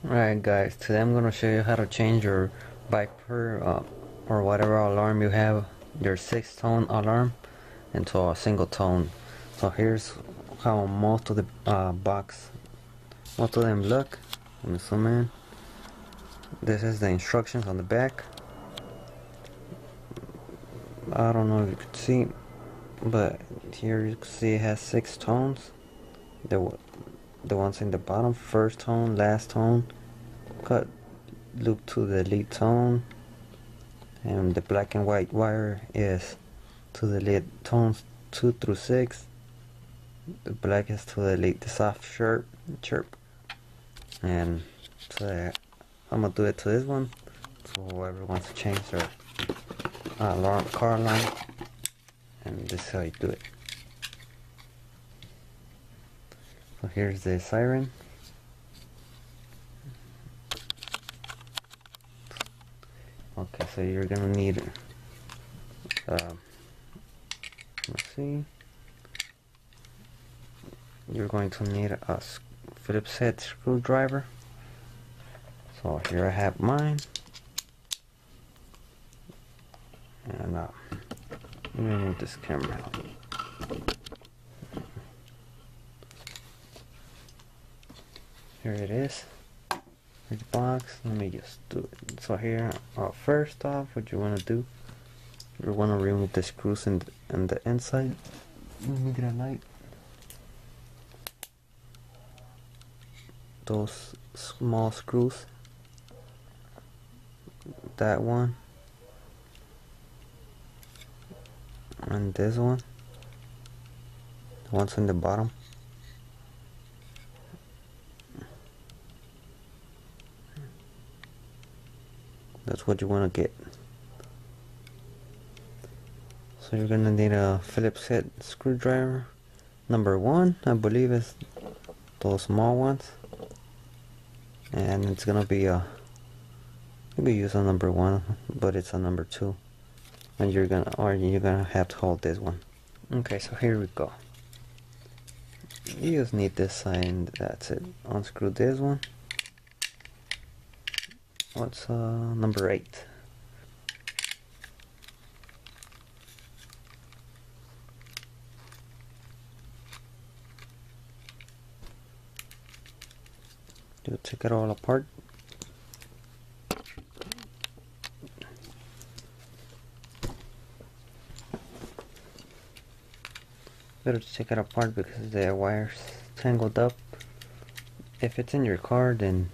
Alright guys, today I'm going to show you how to change your Viper or whatever alarm you have, your 6-tone alarm, into a single tone. So here's how most of the most of them look. Let me zoom in. This is the instructions on the back. I don't know if you can see, but here you can see it has 6 tones. The ones in the bottom, first tone, last tone, cut loop to the lead tone, and the black and white wire is to the lead tones 2 through 6. The black is to the lead, the soft chirp, and so I'm gonna do it to this one. So whoever wants to change their car alarm, and this is how you do it. So here's the siren. Okay, so you're gonna need let's see, you're going to need a Phillips head screwdriver. So here I have mine, and let me remove this camera. Here it is. Here's the box. Let me just do it. So here, first off, what you want to do, you want to remove the screws in the inside. Let me get a light. Those small screws. That one. And this one. The ones in the bottom. That's what you want to get. So you're gonna need a Phillips head screwdriver. Number 1, I believe, is those small ones, and it's gonna be you can use a number 1, but it's a number 2, and you're gonna have to hold this one. Okay, so here we go. You just need this side, and that's it. Unscrew this one. What's number 8? You take it all apart. Better to take it apart because the wire's tangled up. If it's in your car, then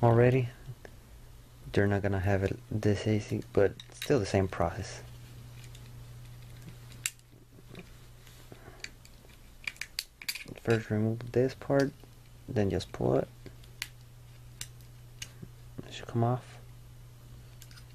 already they're not gonna have it this easy, but still the same process. First remove this part, then just pull it. It should come off.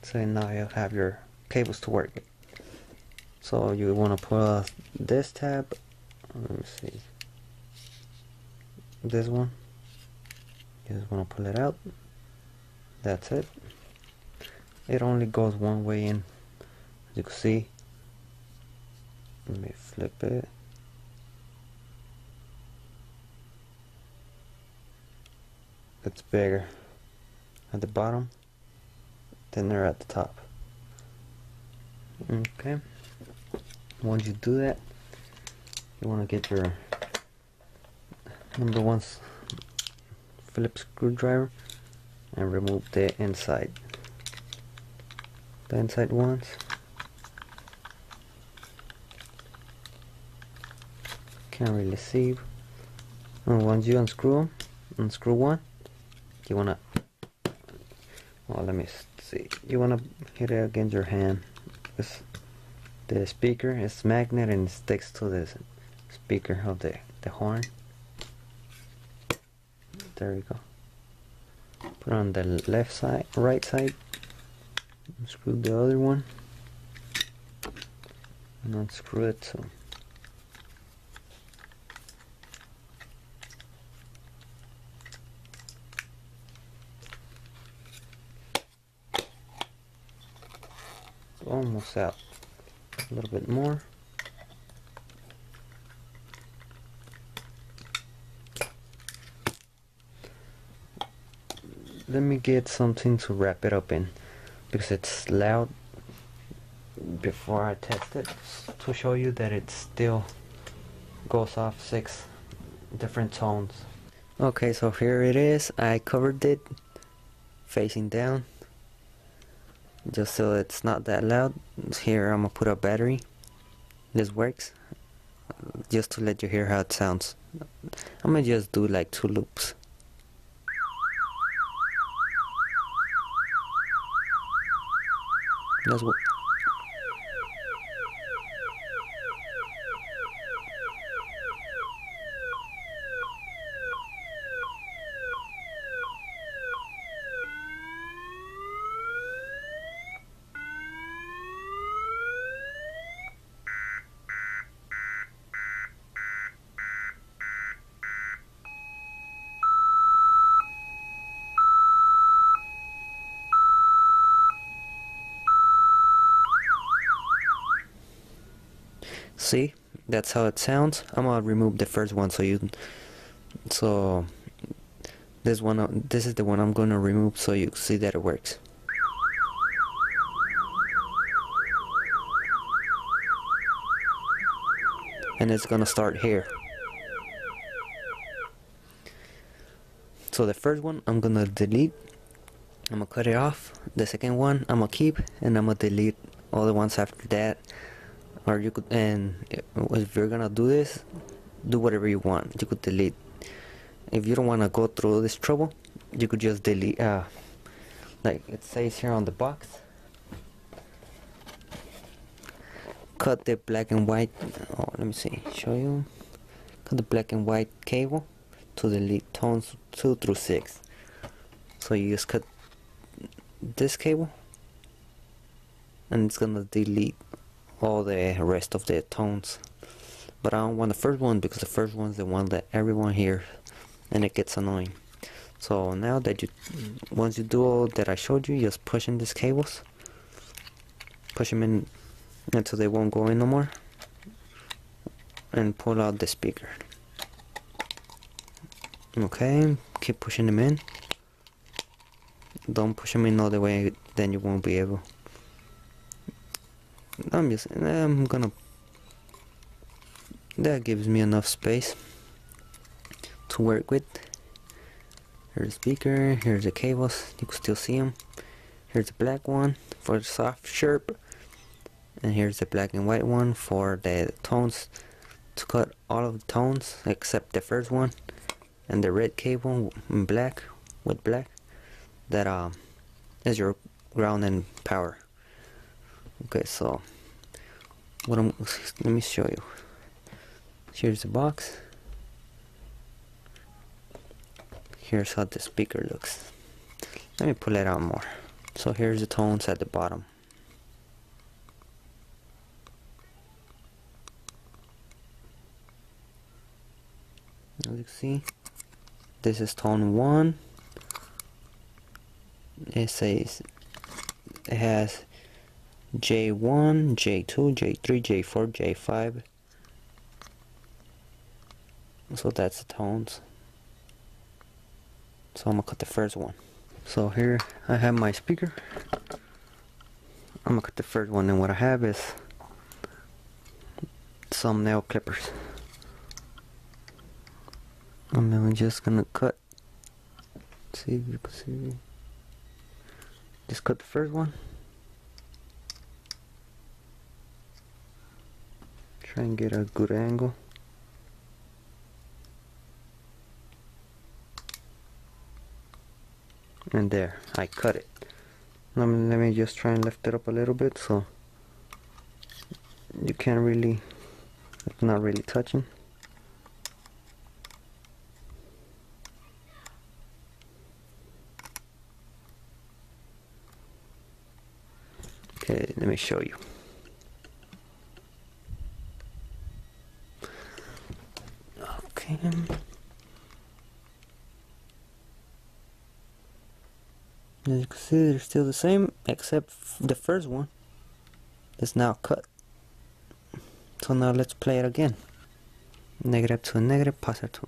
So now you have your cables to work with. So you want to pull this tab. Let me see. This one. You just want to pull it out. That's it. It only goes one way in, as you can see. Let me flip it. It's bigger at the bottom than they're at the top. Okay. Once you do that, you want to get your number 1 Phillips screwdriver and remove the inside ones. Can't really see. And once you unscrew one, you wanna, well, let me see, you wanna hit it against your hand. The speaker is magnet and it sticks to the speaker of the horn. There we go. Put on the left side, right side. Unscrew the other one, and unscrew it too. Almost out. A little bit more. let me get something to wrap it up in, because it's loud, before I test it, to show you that it still goes off 6 different tones. Okay, so here it is. I covered it facing down just so it's not that loud. Here I'm gonna put a battery. This works, just to let you hear how it sounds. I'm gonna just do like 2 loops. That's what. See, that's how it sounds. I'm gonna remove the first one so this is the one I'm gonna remove so you see that it works. And it's gonna start here. So the first one I'm gonna delete. I'm gonna cut it off. The second one I'm gonna keep, and I'm gonna delete all the ones after that. Or you could, and if you're gonna do this, do whatever you want. You could delete. If you don't wanna go through this trouble, you could just delete. Like it says here on the box, cut the black and white. Oh, let me see. Show you. Cut the black and white cable to delete tones 2 through 6. So you just cut this cable, and it's gonna delete all the rest of the tones. But I don't want the first one, because the first one's the one that everyone hears and it gets annoying. So now that once you do all that I showed you, just push in these cables, push them in until they won't go in no more, and pull out the speaker. Okay, keep pushing them in. Don't push them in all the way, then you won't be able. I'm gonna, that gives me enough space to work with. Here's the speaker, here's the cables, you can still see them. Here's the black one for the soft sharp, and here's the black and white one for the tones, to cut all of the tones except the first one, and the red cable in black with black, that is your ground and power. Okay, so let me show you. Here's the box. Here's how the speaker looks. Let me pull it out more. So here's the tones at the bottom. As you can see, this is tone 1. It says it has J1, J2, J3, J4, J5. So that's the tones. So I'm gonna cut the first one. So here I have my speaker. I'm gonna cut the first one, and what I have is some nail clippers. And then we're just gonna cut. See if you can see. Just cut the first one. Try and get a good angle. And there, I cut it. Let me just try and lift it up a little bit so you can't really, it's not really touching. Okay, let me show you. Okay. As you can see, they're still the same, except the first one is now cut. So now let's play it again. Negative to a negative, positive to.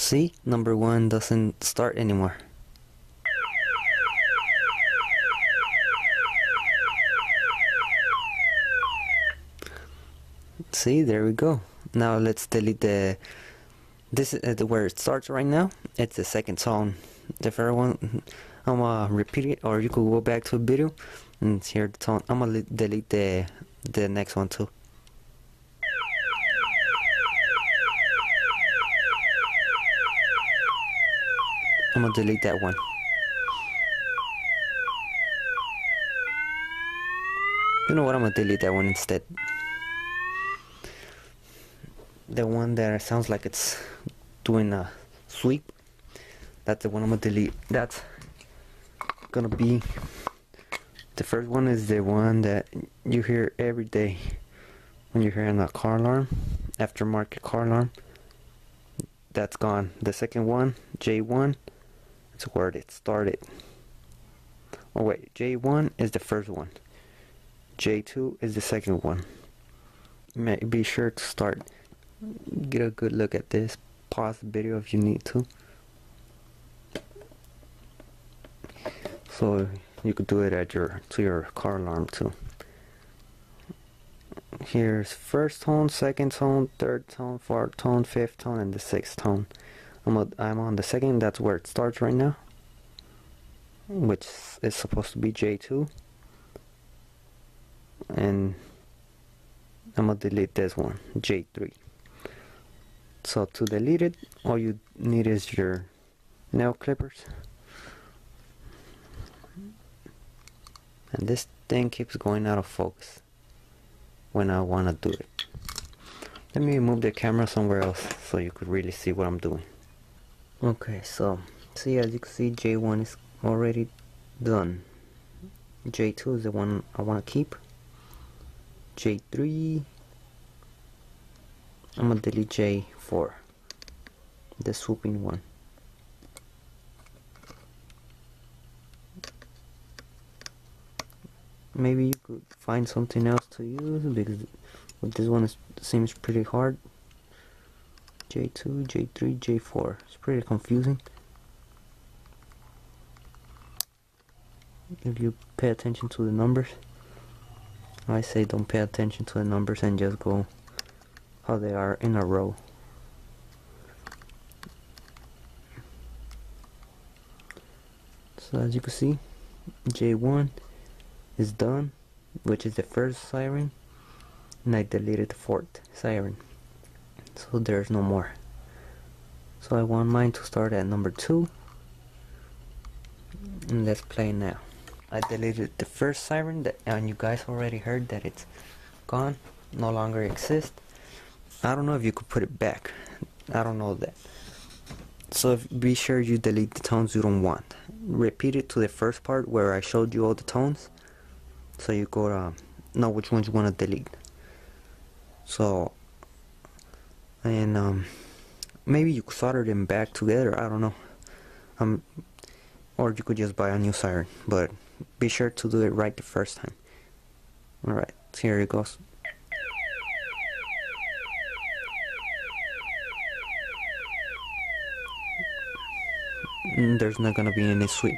See, number 1 doesn't start anymore. See, there we go. Now let's delete this is where it starts right now. It's the second tone. The first one, I'm gonna repeat it, or you could go back to a video and hear the tone. I'm gonna delete the next one too. I'm gonna delete that one. You know what, I'm gonna delete that one instead. The one that sounds like it's doing a sweep, that's the one I'm gonna delete. That's gonna be, the first one is the one that you hear every day when you're hearing a car alarm, aftermarket car alarm. That's gone. The second one, J1, it's where it started. Oh wait, J1 is the first one. J2 is the second one. Be sure to start. Get a good look at this. Pause the video if you need to. So you could do it at your car alarm too. Here's first tone, second tone, third tone, fourth tone, fifth tone, and the sixth tone. I'm on the second. That's where it starts right now, which is supposed to be J2. And I'm gonna delete this one, J3. So to delete it, all you need is your nail clippers. And this thing keeps going out of focus when I want to do it. Let me move the camera somewhere else so you could really see what I'm doing. Okay, so see, as you can see, J1 is already done. J2 is the one I want to keep. J3, I'm gonna delete J4, the swooping one. Maybe you could find something else to use, because this one seems pretty hard. J2, J3, J4. It's pretty confusing. If you pay attention to the numbers. I say don't pay attention to the numbers and just go how they are in a row. So as you can see, J1 is done, which is the first siren, and I deleted the fourth siren, so there's no more. So I want mine to start at number 2, and let's play now. I deleted the first siren, and you guys already heard that it's gone, no longer exists. I don't know if you could put it back. I don't know that. So be sure you delete the tones you don't want. Repeat it to the first part where I showed you all the tones, so you go know which ones you want to delete. So, and maybe you could solder them back together, I don't know. Or you could just buy a new siren, but be sure to do it right the first time. Alright, so here it goes. There's not gonna be any sweep.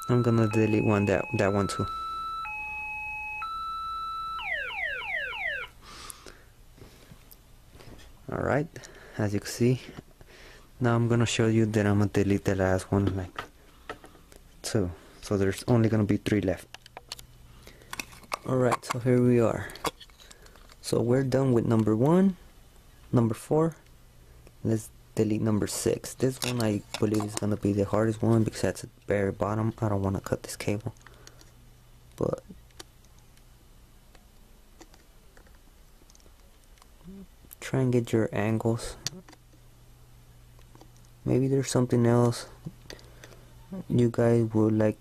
I'm gonna delete that one too. Alright, as you can see, now I'm gonna show you that I'm gonna delete the last one, like 2. So there's only gonna be 3 left. Alright, so here we are. So we're done with number 1, number 4. Let's delete number 6. This one I believe is gonna be the hardest one because that's at the very bottom. I don't wanna cut this cable. But try and get your angles. Maybe there's something else you guys would like,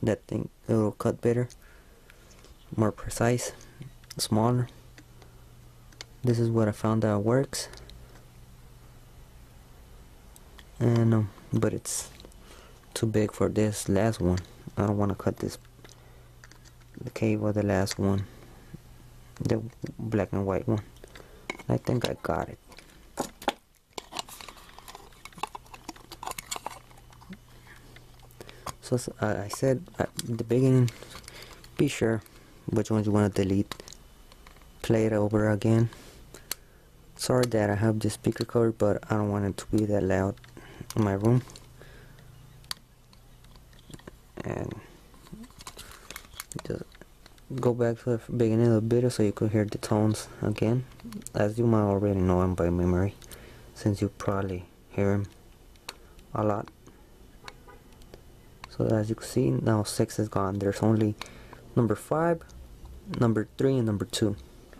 that thing, it will cut better, more precise, smaller. This is what I found that works, and but it's too big for this last one. I don't want to cut this, the cable, the last one, the black and white one. I think I got it. So I said at the beginning, be sure which ones you want to delete. Play it over again. Sorry that I have this speaker covered, but I don't want it to be that loud in my room. And just go back to the beginning of the video so you could hear the tones again, as you might already know them by memory, since you probably hear them a lot. So as you can see, now 6 is gone. There's only number 5, number 3, and number 2.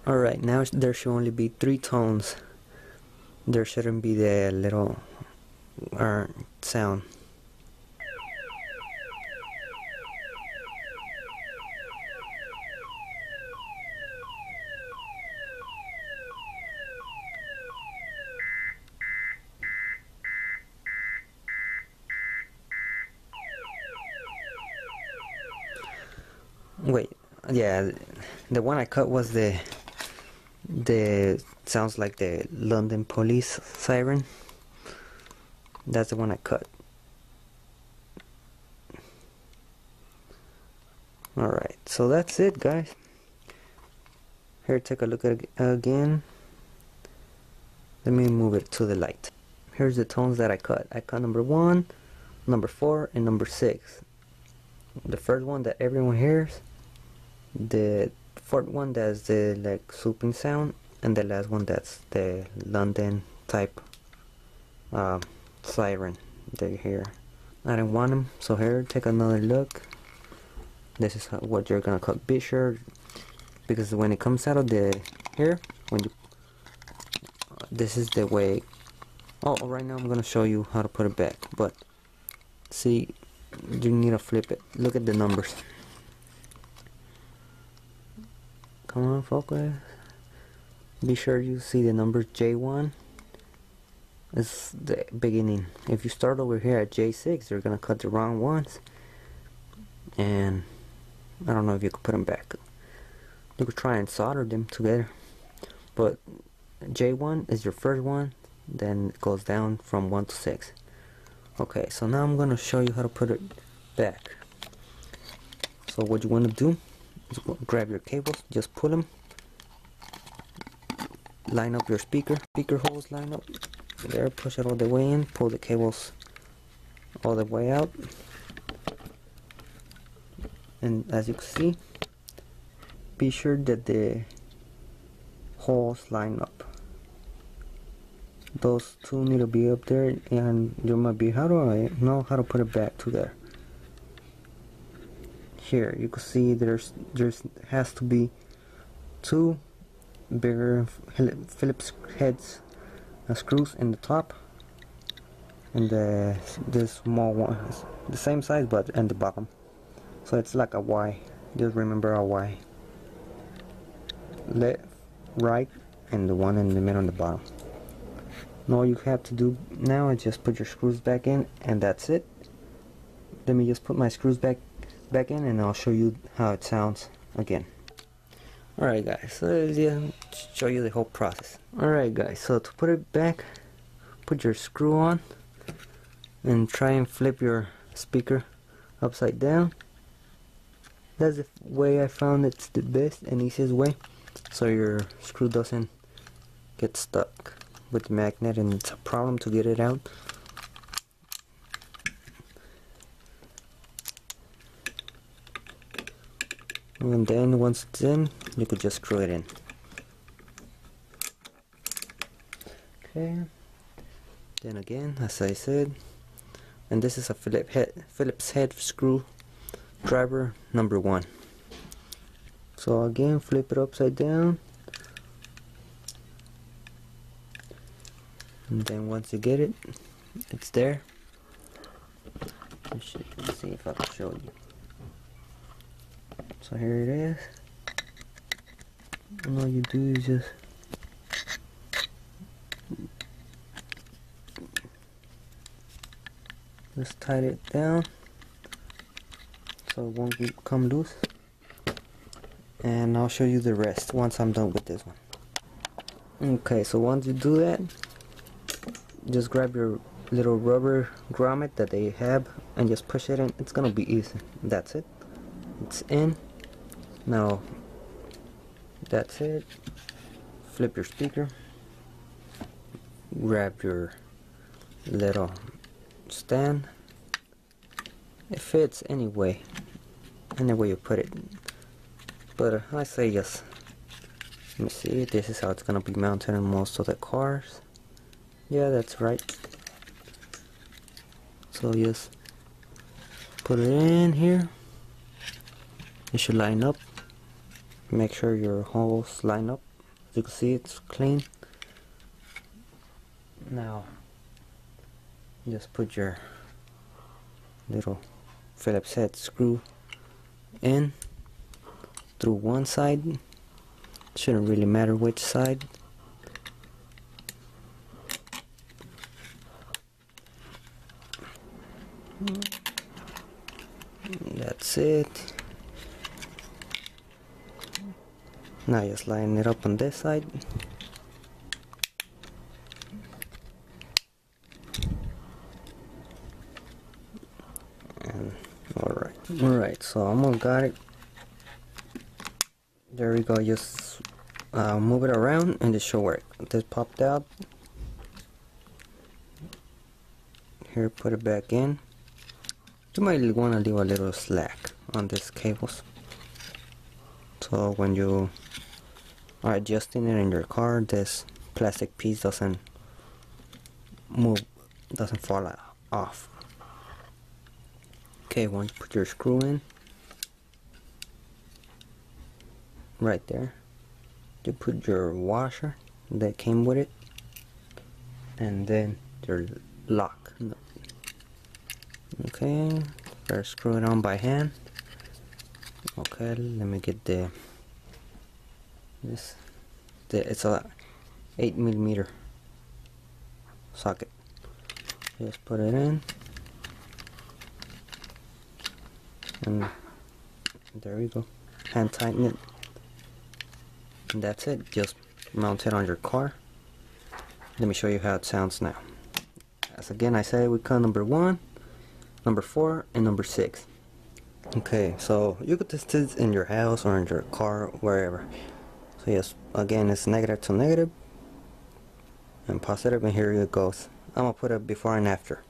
Alright, now there should only be 3 tones. There shouldn't be the little sound. Wait, yeah, the one I cut was the sounds like the London police siren. That's the one I cut. Alright, so that's it, guys. Here, take a look at it again. Let me move it to the light. Here's the tones that I cut. I cut number 1, number 4, and number 6. The first one that everyone hears, the fourth one that's the like swooping sound, and the last one that's the London type siren that you hear. I didn't want them, so here, take another look. This is what you're gonna cut. Be sure, because when it comes out of the here, when you this is the way. Oh, right now I'm gonna show you how to put it back, but see, you need to flip it. Look at the numbers. Come on, focus. Be sure you see the number J1 is the beginning. If you start over here at J6, you're gonna cut the wrong ones, and I don't know if you could put them back. You could try and solder them together, but J1 is your first one, then it goes down from 1 to 6. Okay, so now I'm gonna show you how to put it back. So what you want to do is grab your cables, just pull them, line up your speaker holes, line up there, push it all the way in, pull the cables all the way out, and as you can see, be sure that the holes line up. Those two need to be up there, and you might be, how do I know how to put it back to there? Here you can see there's has to be 2 bigger Phillips heads screws in the top, and the small one is the same size but in the bottom, so it's like a Y. Just remember a Y. Left, right, and the one in the middle and the bottom. And all you have to do now is just put your screws back in, and that's it. Let me just put my screws back in, and I'll show you how it sounds again. Alright guys, so let's show you the whole process. Alright guys, so to put it back, put your screw on and try and flip your speaker upside down. That's the way I found it's the best and easiest way, so your screw doesn't get stuck with the magnet and it's a problem to get it out. And then once it's in, you could just screw it in. Okay. Then again, as I said, and this is a Phillips head screw driver number 1. So again, flip it upside down, and then once you get it, it's there. Let's see if I can show you. So here it is, and all you do is just tighten it down so it won't come loose. And I'll show you the rest once I'm done with this one. Okay, so once you do that, just grab your little rubber grommet that they have and just push it in. It's gonna be easy. That's it. It's in. Now that's it. Flip your speaker. Grab your little stand. It fits any way you put it, but I say yes. Let me see, this is how it's gonna be mounted in most of the cars. Yeah, that's right. So just put it in here. It should line up. Make sure your holes line up. As you can see, it's clean. Now just put your little Phillips head screw in through one side. Shouldn't really matter which side. That's it. Now just line it up on this side. And alright, so almost got it. There we go. Just move it around and just show where this popped out. Here, put it back in. You might want to leave a little slack on these cables, so when you are adjusting it in your car, this plastic piece doesn't fall off. Okay, once you put your screw in right there, you put your washer that came with it, and then your lock. Okay, first screw it on by hand. Okay, let me get it's a 8mm socket. Just put it in, and there we go. Hand tighten it, and that's it. Just mount it on your car. Let me show you how it sounds now. As again I said, we cut number 1, number 4, and number 6. Okay, so you could test this in your house or in your car, wherever. So yes, again, it's negative to negative and positive, and here it goes. I'm gonna put a before and after.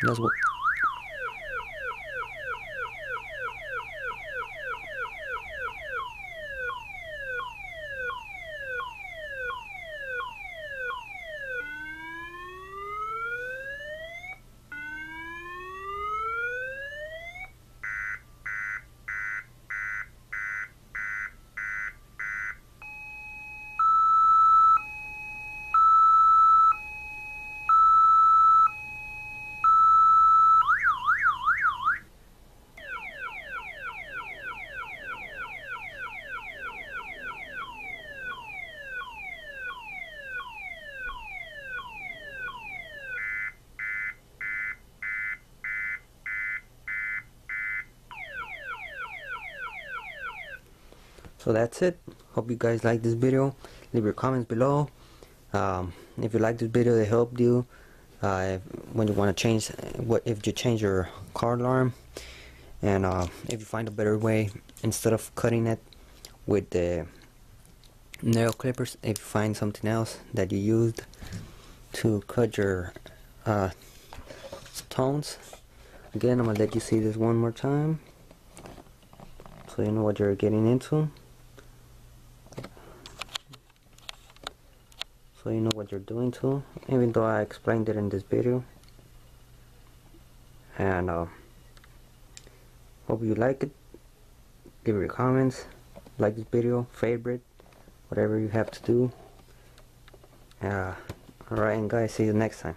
That's what. So that's it. Hope you guys like this video. Leave your comments below. If you like this video, that helped you when you want to change if you change your car alarm, and if you find a better way instead of cutting it with the nail clippers, if you find something else that you used to cut your tones. Again, I'm gonna let you see this one more time so you know what you're getting into. So you know what you're doing too, even though I explained it in this video. And hope you like it. Leave your comments, like this video, favorite, whatever you have to do. Alright, and guys, see you next time.